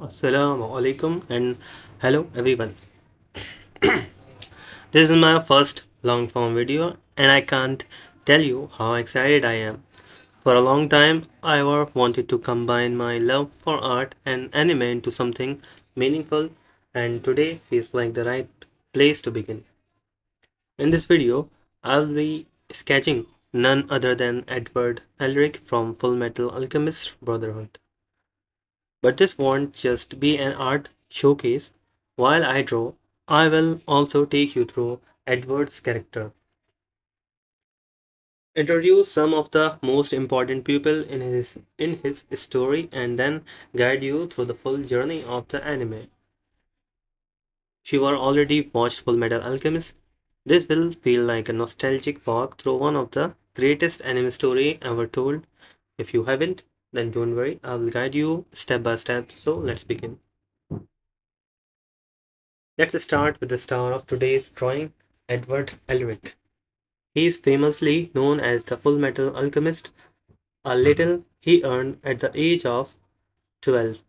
Assalamu Alaikum and hello everyone. This is my first long form video and I can't tell you how excited I am. For a long time, I have wanted to combine my love for art and anime into something meaningful, and today feels like the right place to begin. In this video, I'll be sketching none other than Edward Elric from Fullmetal Alchemist Brotherhood. But this won't just be an art showcase. While I draw, I will also take you through Edward's character, introduce some of the most important people in his story, and then guide you through the full journey of the anime. If you are already watched Full Metal Alchemist, this will feel like a nostalgic walk through one of the greatest anime story ever told. If you haven't, then don't worry, I will guide you step by step. So let's begin. Let's start with the star of today's drawing, Edward Elric. He is famously known as the Full Metal Alchemist, a little he earned at the age of 12,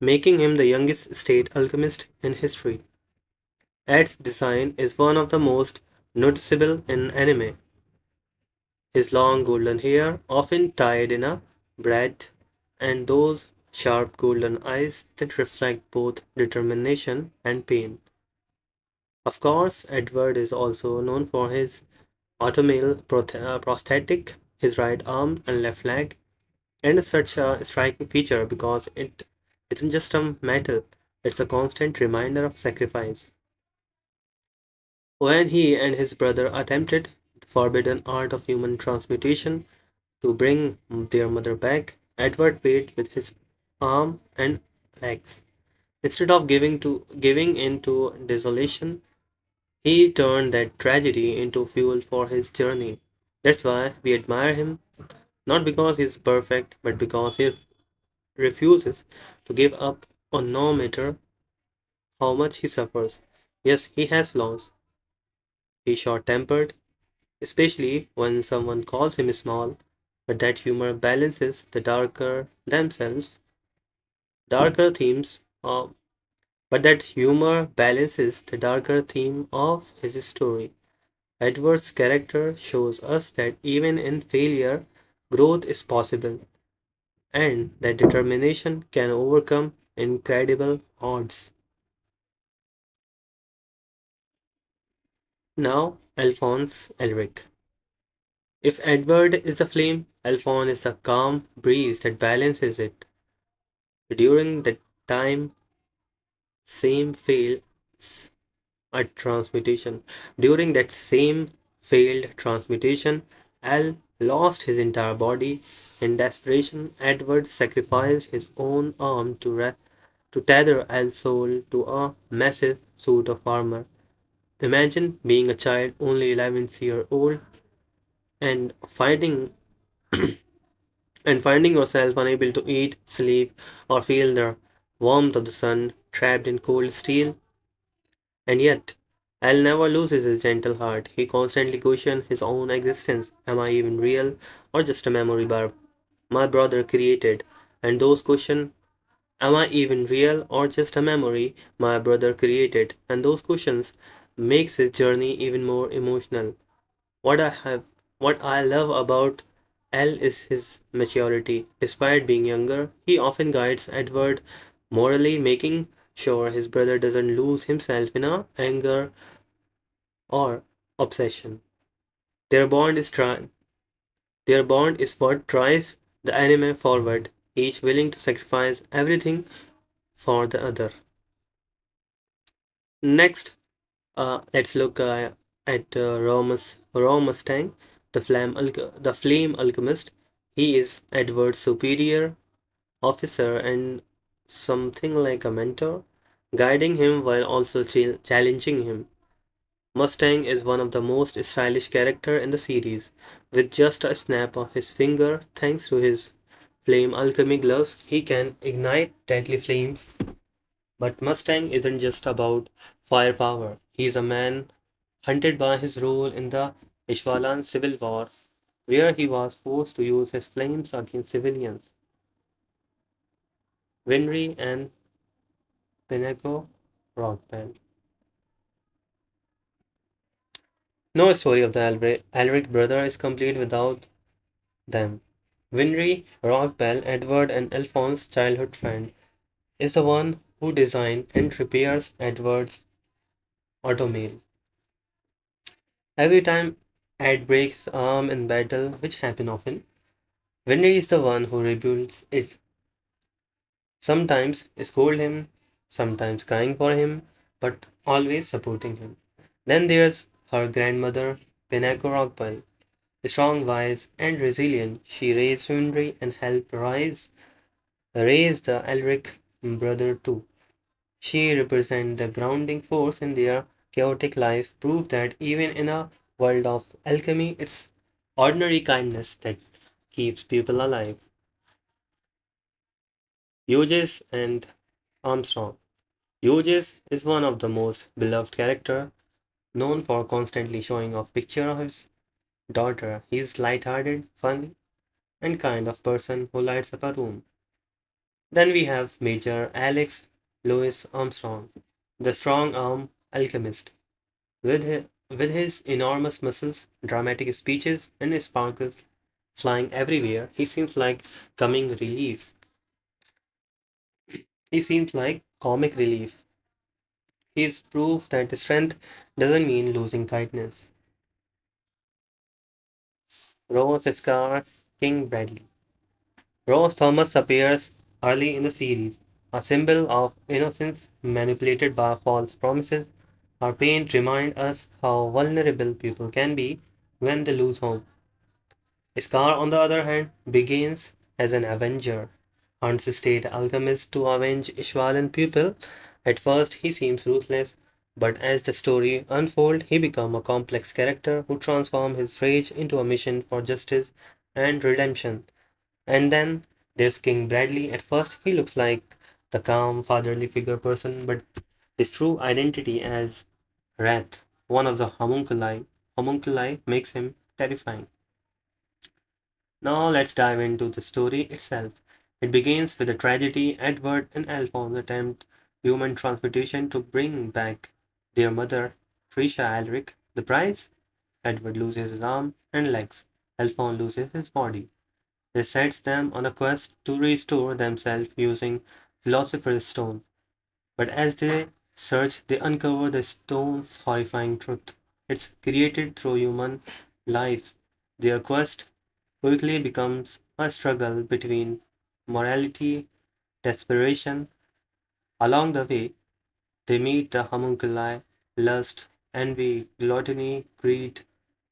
making him the youngest state alchemist in history. Ed's design is one of the most noticeable in anime. His long golden hair, often tied in a braid, and those sharp golden eyes that reflect both determination and pain. Of course, Edward is also known for his automail prosthetic, his right arm and left leg, and is such a striking feature because it isn't just a metal, it's a constant reminder of sacrifice. When he and his brother attempted the forbidden art of human transmutation to bring their mother back, Edward paid with his arm and legs. Instead of giving in to desolation, he turned that tragedy into fuel for his journey. That's why we admire him, not because he's perfect, but because he refuses to give up on no matter how much he suffers. Yes, he has flaws. He's short tempered, especially when someone calls him small, but that humor balances the darker themes of but that humor balances the darker theme of his story. Edward's character shows us that even in failure, growth is possible, and that determination can overcome incredible odds. Now, Alphonse Elric. If Edward is a flame, Alphonse is a calm breeze that balances it. During the time same failed a transmutation. During that same failed transmutation, Al lost his entire body. In desperation, Edward sacrificed his own arm to tether Al's soul to a massive suit of armor. Imagine being a child only 11 years old and finding yourself unable to eat, sleep, or feel the warmth of the sun, trapped in cold steel. And yet, Al never loses his gentle heart. He constantly questions his own existence. Am I even real, or just a memory my brother created? And those questions, am I even real, or just a memory my brother created? And those questions makes his journey even more emotional. What I have, what I love about L is his maturity. Despite being younger, he often guides Edward morally, making sure his brother doesn't lose himself in a anger or obsession. Their bond is their bond is what drives the anime forward, each willing to sacrifice everything for the other. Next, let's look at Raw Mustang, the Flame Alchemist. He is Edward's superior officer and something like a mentor, guiding him while also challenging him. Mustang is one of the most stylish characters in the series. With just a snap of his finger, thanks to his flame alchemy gloves, he can ignite deadly flames. But Mustang isn't just about firepower. He's a man hunted by his role in the Ishvalan Civil War, where he was forced to use his flames against civilians. Winry and Pinako, rock band. No story of the Elric brother is complete without them. Winry, Rock Bell, Edward and Alphonse, childhood friend, is the one who designs and repairs Edward's automail. Every time Ed breaks arm in battle, which happen often, Winry is the one who rebuilds it. Sometimes scold him, sometimes crying for him, but always supporting him. Then there's her grandmother, Pinako Rockbell. Strong, wise, and resilient, she raised Winry and helped raise the Elric brother too. She represents the grounding force in their chaotic lives, proof that even in a world of alchemy, it's ordinary kindness that keeps people alive. Hughes and Armstrong. Hughes is one of the most beloved character, known for constantly showing off picture of his daughter. He's light-hearted, funny, and kind of person who lights up a room. Then we have Major Alex Louis Armstrong, the strong arm alchemist. With his enormous muscles, dramatic speeches, and sparkles flying everywhere, he seems like coming relief. He seems like comic relief. He's proof that strength doesn't mean losing kindness. Rose Scar King Bradley. Rose Thomas appears early in the series, a symbol of innocence manipulated by false promises. Her pain reminds us how vulnerable people can be when they lose hope. Scar, on the other hand, begins as an avenger, hunts state alchemists to avenge Ishvalan people. At first, he seems ruthless, but as the story unfolds, he becomes a complex character who transforms his rage into a mission for justice and redemption. And then there's King Bradley. At first, he looks like the calm, fatherly figure person, but his true identity as Wrath, one of the homunculi makes him terrifying. Now let's dive into the story itself. It begins with a tragedy. Edward and Alphonse attempt human transportation to bring back their mother, Trisha Alric. The price? Edward loses his arm and legs. Alphonse loses his body. This sets them on a quest to restore themselves using Philosopher's Stone. But as they search, they uncover the stone's horrifying truth. It's created through human lives. Their quest quickly becomes a struggle between morality, desperation. Along the way, they meet the homunculi, lust, envy, gluttony, greed,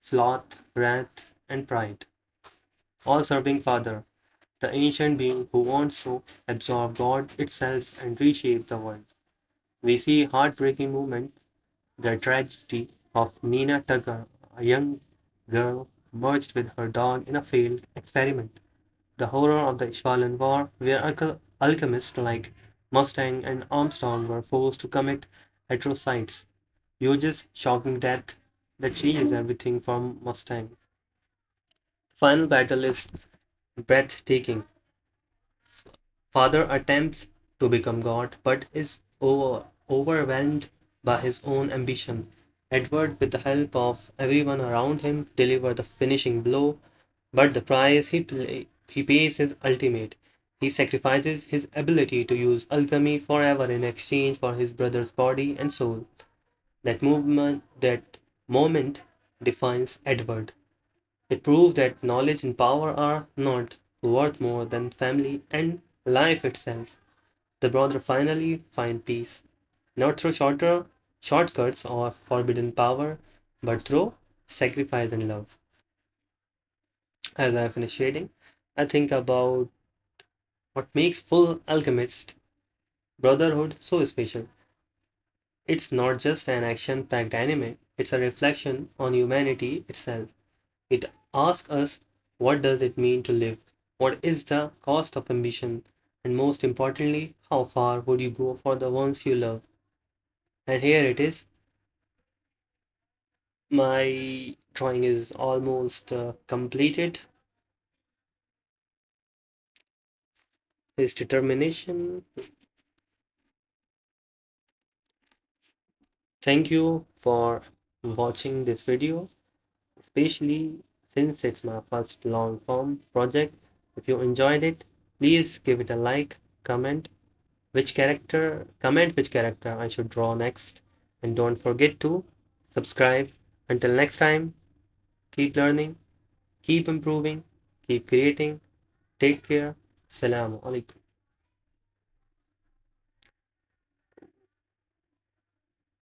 sloth, wrath, and pride, all serving Father, the ancient being who wants to absorb God itself and reshape the world. We see heartbreaking moment, the tragedy of Nina Tugger, a young girl merged with her dog in a failed experiment. The horror of the Ishvalan War, where alchemists like Mustang and Armstrong were forced to commit atrocities. Hugh's shocking death that changes everything from Mustang. Final battle is breathtaking. Father attempts to become God, but is overwhelmed by his own ambition. Edward, with the help of everyone around him, delivers the finishing blow, but the price he pays is ultimate. He sacrifices his ability to use alchemy forever in exchange for his brother's body and soul. That moment defines Edward. It proves that knowledge and power are not worth more than family and life itself. The brother finally find peace, not through shortcuts or forbidden power, but through sacrifice and love. As I finish shading, I think about what makes Full Alchemist Brotherhood so special. It's not just an action-packed anime, it's a reflection on humanity itself. It asks us, what does it mean to live? What is the cost of ambition? And most importantly, how far would you go for the ones you love? And here it is. My drawing is almost completed. His determination Thank you for watching this video, especially since it's my first long form project. If you enjoyed it, please give it a like, comment which character I should draw next, and don't forget to subscribe. Until next time, keep learning, keep improving, keep creating. Take care. Assalamu Alaikum.